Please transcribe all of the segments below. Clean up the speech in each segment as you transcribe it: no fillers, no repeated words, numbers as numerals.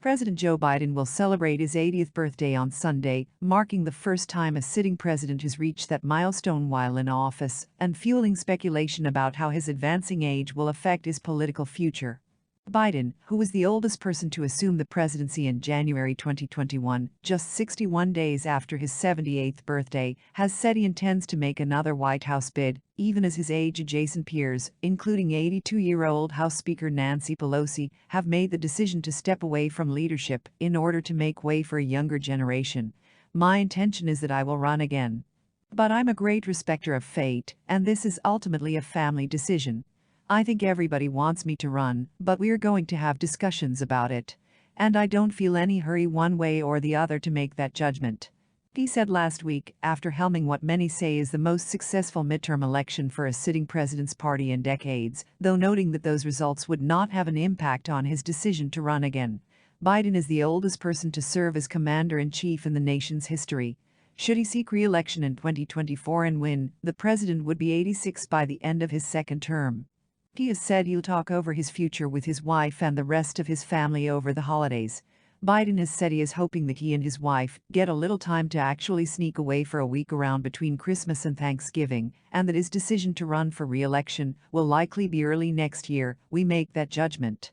President Joe Biden will celebrate his 80th birthday on Sunday, marking the first time a sitting president has reached that milestone while in office, and fueling speculation about how his advancing age will affect his political future. Biden, who was the oldest person to assume the presidency in January 2021, just 61 days after his 78th birthday, has said he intends to make another White House bid, even as his age-adjacent peers, including 82-year-old House Speaker Nancy Pelosi, have made the decision to step away from leadership in order to make way for a younger generation. "My intention is that I will run again. But I'm a great respecter of fate, and this is ultimately a family decision. I think everybody wants me to run, but we're going to have discussions about it. And I don't feel any hurry one way or the other to make that judgment," he said last week after helming what many say is the most successful midterm election for a sitting president's party in decades, though noting that those results would not have an impact on his decision to run again. Biden is the oldest person to serve as commander-in-chief in the nation's history. Should he seek re-election in 2024 and win, the president would be 86 by the end of his second term. He has said he'll talk over his future with his wife and the rest of his family over the holidays. Biden has said he is hoping that he and his wife get a little time to actually sneak away for a week around between Christmas and Thanksgiving, and that his decision to run for re-election will likely be early next year. "We make that judgment."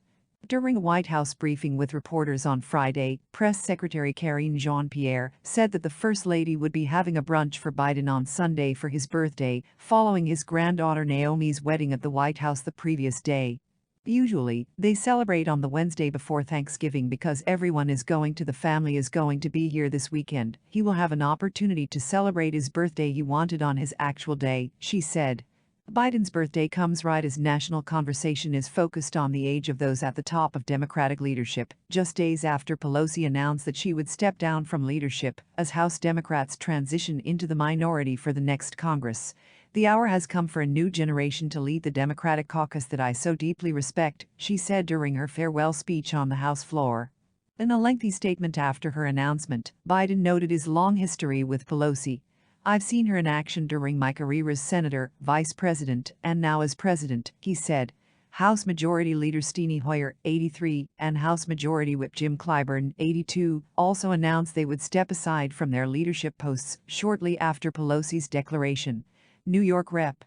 During a White House briefing with reporters on Friday, Press Secretary Karine Jean-Pierre said that the First Lady would be having a brunch for Biden on Sunday for his birthday, following his granddaughter Naomi's wedding at the White House the previous day. Usually, they celebrate on the Wednesday before Thanksgiving because everyone the family is going to be here this weekend. He will have an opportunity to celebrate his birthday he wanted on his actual day, she said. Biden's birthday comes right as national conversation is focused on the age of those at the top of Democratic leadership, just days after Pelosi announced that she would step down from leadership as House Democrats transition into the minority for the next Congress. "The hour has come for a new generation to lead the Democratic caucus that I so deeply respect," she said during her farewell speech on the House floor. In a lengthy statement after her announcement, Biden noted his long history with Pelosi. "I've seen her in action during my career as senator, vice president, and now as president," he said. House Majority Leader Steny Hoyer, 83, and House Majority Whip Jim Clyburn, 82, also announced they would step aside from their leadership posts shortly after Pelosi's declaration. New York Rep.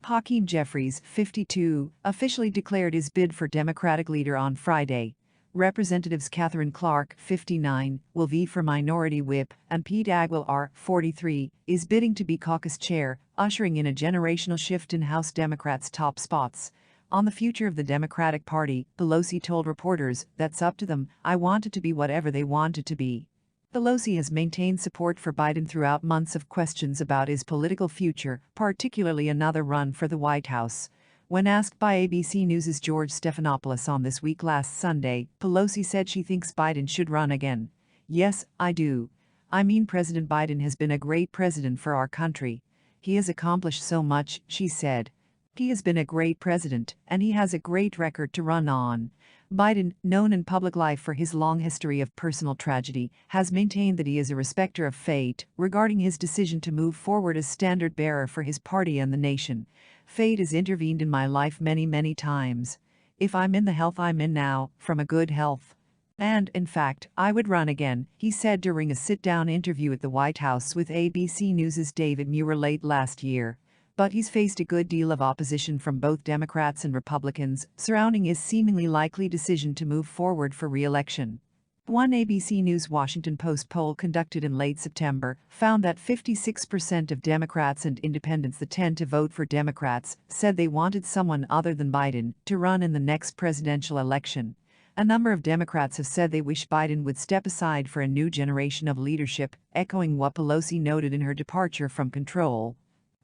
Hakeem Jeffries, 52, officially declared his bid for Democratic leader on Friday. Representatives Catherine Clark, 59, will vie for Minority Whip, and Pete Aguilar, 43, is bidding to be caucus chair, ushering in a generational shift in House Democrats' top spots. On the future of the Democratic Party, Pelosi told reporters, "That's up to them. I want it to be whatever they want it to be." Pelosi has maintained support for Biden throughout months of questions about his political future, particularly another run for the White House. When asked by ABC News' George Stephanopoulos on This Week last Sunday, Pelosi said she thinks Biden should run again. "Yes, I do. I mean, President Biden has been a great president for our country. He has accomplished so much," she said. "He has been a great president, and he has a great record to run on." Biden, known in public life for his long history of personal tragedy, has maintained that he is a respecter of fate regarding his decision to move forward as standard-bearer for his party and the nation. "Fate has intervened in my life many times. If I'm in the health I'm in now, from a good health. And, in fact, I would run again," he said during a sit-down interview at the White House with ABC News' David Muir late last year. But he's faced a good deal of opposition from both Democrats and Republicans surrounding his seemingly likely decision to move forward for re-election. One ABC News Washington Post poll conducted in late September found that 56% of Democrats and independents that tend to vote for Democrats said they wanted someone other than Biden to run in the next presidential election. A number of Democrats have said they wish Biden would step aside for a new generation of leadership, echoing what Pelosi noted in her departure from control.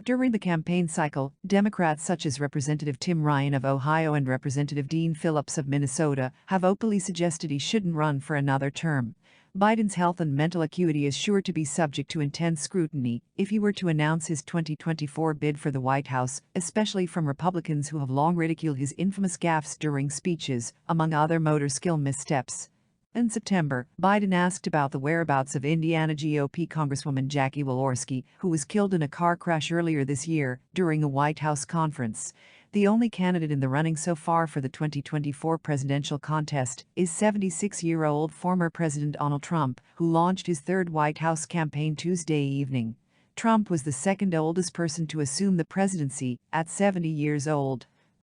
During the campaign cycle, Democrats such as Representative Tim Ryan of Ohio and Representative Dean Phillips of Minnesota have openly suggested he shouldn't run for another term. Biden's health and mental acuity is sure to be subject to intense scrutiny if he were to announce his 2024 bid for the White House, especially from Republicans who have long ridiculed his infamous gaffes during speeches, among other motor skill missteps. In September, Biden asked about the whereabouts of Indiana GOP Congresswoman Jackie Walorski, who was killed in a car crash earlier this year during a White House conference. The only candidate in the running so far for the 2024 presidential contest is 76-year-old former President Donald Trump, who launched his third White House campaign Tuesday evening. Trump was the second oldest person to assume the presidency, at 70 years old.